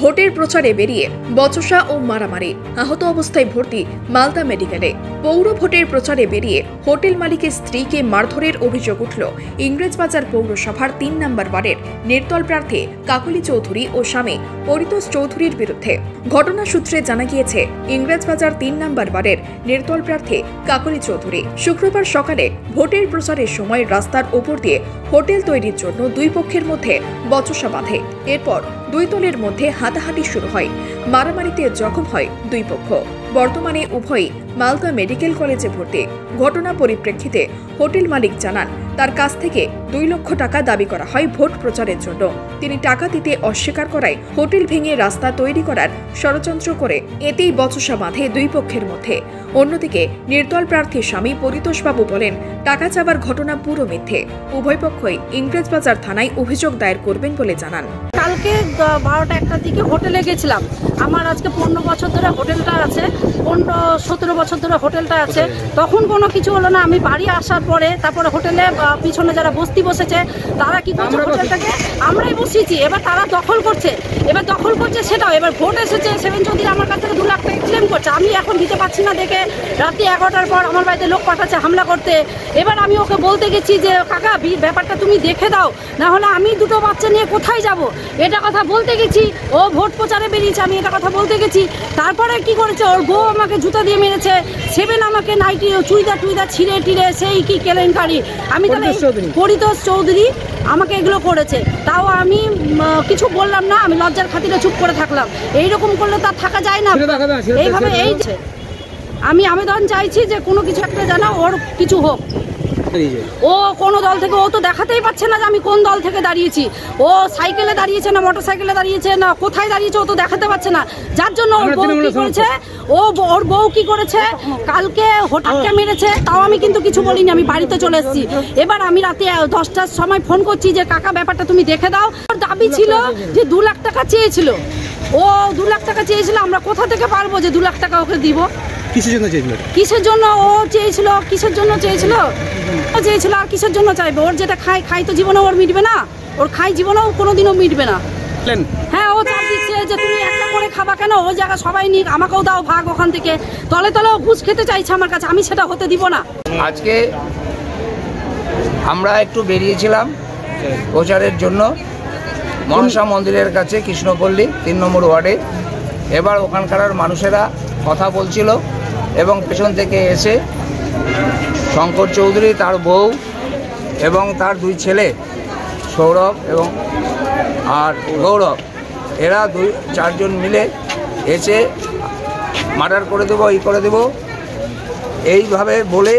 ভোটের প্রচারে বেরিয়ে বচসা ও মারামারি, আহত অবস্থায় ভর্তি মালদা মেডিকেলে। পৌর ভোটের প্রচারে বেরিয়ে হোটেল মালিকের স্ত্রীকে মারধরের অভিযোগ উঠল ইংরেজবাজার পৌরসভার ৩ নম্বর ওয়ার্ডের নির্দল প্রার্থী কাকলি চৌধুরী ও স্বামী পরিতোষ চৌধুরীর বিরুদ্ধে। ঘটনা সূত্রে জানা গিয়েছে, ইংরেজবাজার ৩ নম্বর ওয়ার্ডের নির্দল প্রার্থী কাকলি চৌধুরী শুক্রবার সকালে ভোটের প্রচারের সময় রাস্তার ওপর দিয়ে হোটেল তৈরির জন্য দুই পক্ষের মধ্যে বচসা বাঁধে। এরপর দুই দলের মধ্যে হাতাহাতি শুরু হয়। মারামারিতে জখম হয় দুই পক্ষ। বর্তমানে উভয়ই মালদা মেডিকেল কলেজে ভর্তি। ঘটনা পরিপ্রেক্ষিতে হোটেল মালিক জানান, তার কাছ থেকে 2 লক্ষ টাকা দাবি করা হয় ভোট প্রচারের জন্য। তিনি টাকা দিতে অস্বীকার করায় হোটেল ভেঙে রাস্তা তৈরি করার ষড়যন্ত্র করে এতেই বচসা বাঁধে দুই পক্ষের মধ্যে। অন্যদিকে নির্দল প্রার্থী স্বামী পরিতোষবাবু বলেন, টাকা চাওয়ার ঘটনা পুরো মিথ্যে। উভয় পক্ষই ইংরেজবাজার থানায় অভিযোগ দায়ের করবেন বলে জানান। কালকে 12টা-1টার দিকে হোটেলে গেছিলাম। আমার আজকে 15 বছর ধরে হোটেলটা আছে, 15-17 বছর ধরে হোটেলটা আছে। তখন কোনো কিছু হলো না। আমি বাড়ি আসার পরে তারপরে হোটেলে পিছনে যারা বস্তি বসেছে তারা কি করছে, হোটেলটাকে আমরাই বসিয়েছি, এবার তারা দখল করছে। সেটাও এবার ভোট এসেছে, সেভেন চৌধুরী আমার কাছ থেকে 2 লাখ টাকা ক্লেম করছে। আমি এখন দিতে পারছি না দেখে রাত্রি 11টার পর আমার বাড়িতে লোক পাঠাচ্ছে হামলা করতে। এবার আমি ওকে বলতে গেছি যে কাকা ব্যাপারটা তুমি দেখে দাও, না হলে আমি 2টো বাচ্চা নিয়ে কোথায় যাব, এটা কথা বলতে গেছি। ও ভোট প্রচারে বেরিয়েছে, আমি এটা কথা বলতে গেছি। তারপরে কি করেছে, ওর বউ আমাকে জুতা দিয়ে মেরেছে, সেভেন আমাকে নাইটি চুইদা ছিঁড়ে টিড়ে সেই কি কেলেঙ্কারি। আমি তাহলে পরিতোষ চৌধুরী আমাকে এগুলো করেছে, তাও আমি কিছু বললাম না। আমি লজ্জার খাতিরে চুপ করে থাকলাম। এইরকম করলে তার থাকা যায় না। এইভাবে আমি আবেদন চাইছি যে কোনো কিছু একটা যেন ওর কিছু হোক। ও কোনো দল থেকে, ও তো দেখাতেই পারছে না যে আমি কোন দল থেকে দাঁড়িয়েছি। ও সাইকেলে দাঁড়িয়েছে না মোটর সাইকেলে দাঁড়িয়েছে না কোথায় দাঁড়িয়েছে, ও তো দেখাতে পারছে না। যার জন্য ওর বউ কি করেছে, ওর বউ কি করেছে, কালকে হঠাৎ মেরেছে। তাও আমি কিন্তু কিছু বলিনি, আমি বাড়িতে চলে এসেছি। এবার আমি রাতে 10টার সময় ফোন করছি যে কাকা ব্যাপারটা তুমি দেখে দাও। ওর দাবি ছিল যে 2 লাখ টাকা চেয়েছিল, ও 2 লাখ টাকা চেয়েছিল। আমরা কোথা থেকে পারবো যে 2 লাখ টাকা ওকে দিব? কিসের জন্য ও চেয়েছিল, কিসের জন্য চেয়েছিল ও চেয়েছিল, আর কিসের জন্য চাইবে? ওর যেটা খাই তো জীবনে ওর মিটবে না, ওর জীবনেও কোনোদিনও মিটবে না। হ্যাঁ, ও চাপ দিচ্ছে যে তুমি একটা করে খাবা কেন, ওই জায়গা সবাই নিক, আমাকেও দাও ভাগ ওখান থেকে। তলে ঘুষ খেতে চাইছে আমার কাছে, আমি সেটা হতে দিব না। আজকে আমরা একটু বেরিয়েছিলাম প্রচারের জন্য মনসা মন্দিরের কাছে, কৃষ্ণপল্লী 3 নম্বর ওয়ার্ডে। এবার ওখানকার মানুষেরা কথা বলছিল এবং পেছন থেকে এসে শঙ্কর চৌধুরী, তার বউ এবং তার 2 ছেলে সৌরভ এবং আর গৌরব, এরা 2-4 জন মিলে এসে মার্ডার করে দেবো, করে দেবো এইভাবে বলে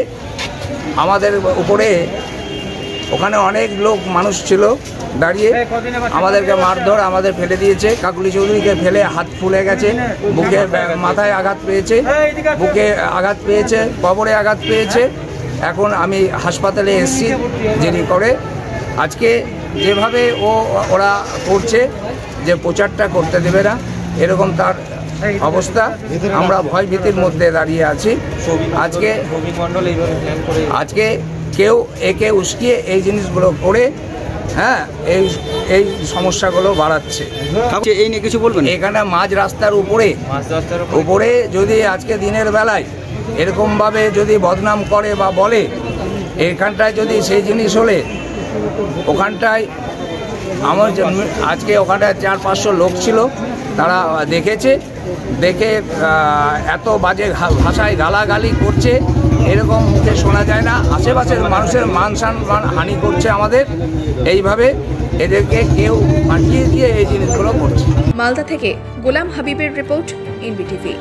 আমাদের উপরে, ওখানে অনেক মানুষ ছিল দাঁড়িয়ে, আমাদেরকে মারধর, আমাদের ফেলে দিয়েছে। কাকলি চৌধুরীকে ফেলে হাত ফুলে গেছে, বুকে মাথায় আঘাত পেয়েছে, বুকে আঘাত পেয়েছে, কবরে আঘাত পেয়েছে। এখন আমি হাসপাতালে এসেছি যিনি করে। আজকে যেভাবে ওরা করছে যে প্রচারটা করতে দেবে না, এরকম তার অবস্থা। আমরা ভয় ভীতির মধ্যে দাঁড়িয়ে আছি। আজকে কেউ একে উস্কিয়ে এই জিনিসগুলো করে, হ্যাঁ, এই সমস্যাগুলো বাড়াচ্ছে। এই নিয়ে কিছু বলবেন? এখানে মাঝ রাস্তার উপরে যদি আজকে দিনের বেলায় এরকমভাবে যদি বদনাম করে বা বলে, এখানটায় যদি সেই জিনিস হলে, ওখানটায় আমার আজকে ওখানটায় 400-500 লোক ছিল, তারা দেখে এত বাজে ভাষায় গালাগালি করছে, এরকম মুখে শোনা যায় না। আশেপাশের মানুষের মান সম্মান হানি করছে আমাদের। এইভাবে এদেরকে কেউ পাঠিয়ে দিয়ে এই জিনিসগুলো করছে। মালদা থেকে গোলাম হাবিবের রিপোর্ট, এনবিটিভি।